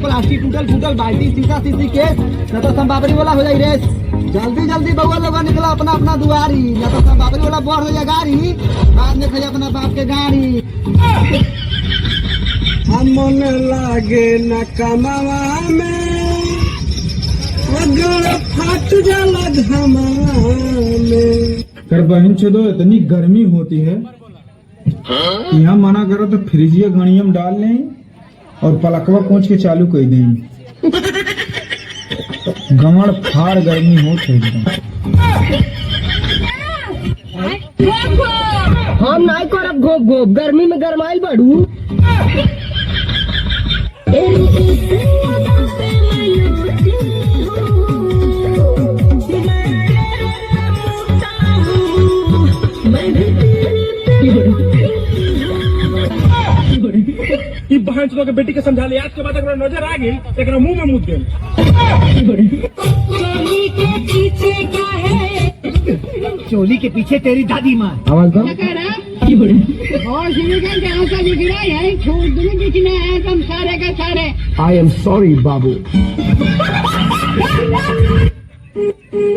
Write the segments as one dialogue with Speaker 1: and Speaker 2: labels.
Speaker 1: Plastic टूटल फूटल बाल्टी शीशा शीशी केस न तो संबाबरी वाला हो जाई रेस। जल्दी जल्दी बउआ लोग निकला अपना अपना दुआरी न तो संबाबरी वाला बढ़ हो जाए गाड़ी बाद में खाई अपना बाप के गाड़ी।
Speaker 2: हम मन लागे न कमावा में अगर फट जाला धमा में।
Speaker 3: कर बहन चोदो इतनी गर्मी होती है यहाँ मना करो तो फ्रिजिया घड़िया में डाल लें और पलकवा पहुँच के चालू कर दें। गमड़ फाड़ गर्मी हो
Speaker 1: हम नहीं करब घोप घोप गर्मी में गरमाइल बढ़ू।
Speaker 2: बहन चलो के बेटी के समझा ले आज के बाद अगर नजर आ गई तो मुंह में मुद गई।
Speaker 4: चोली के पीछे क्या है?
Speaker 1: चोली के पीछे तेरी दादी माँ।
Speaker 3: आवाज दो।
Speaker 4: सारे का सारे
Speaker 1: आई एम सॉरी बाबू।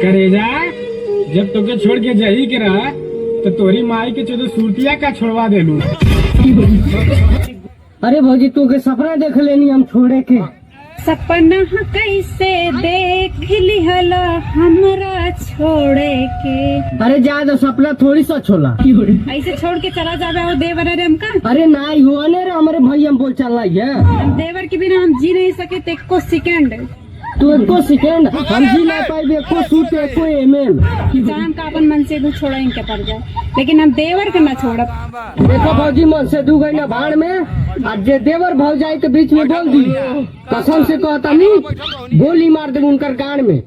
Speaker 3: करेजा जब तुके छोड़ के जाही के रहा तो तोरी माई के चोदो सूरतिया का छोड़वा दे लू।
Speaker 1: अरे भौजी तू के सपना देख लेनी हम छोड़े के।
Speaker 4: सपना कैसे देख लिहला हमरा छोड़े के।
Speaker 1: अरे ज्यादा सपना थोड़ी सा छोला
Speaker 4: ऐसे छोड़ के चला जावे और देवर अरे हमका।
Speaker 1: अरे नहीं हुआ ने रे हमारे भाई हम बोल चल रही है।
Speaker 4: देवर के बिना हम जी नहीं सके ते एको सेकंड।
Speaker 1: तू एको सेकंड हम जी ना पाएबे एको सूट एको एमएल।
Speaker 4: जान का अपन मन से दू छोड़ा इनके पड़ जाए लेकिन हम देवर के ना छोड़ब।
Speaker 1: देखो भौजी मन से दू गई भाड़ में आज जे देवर भौजाई के बीच में बोल दी कसम से कहता नहीं गोली मार दे उनकर गाड़ में।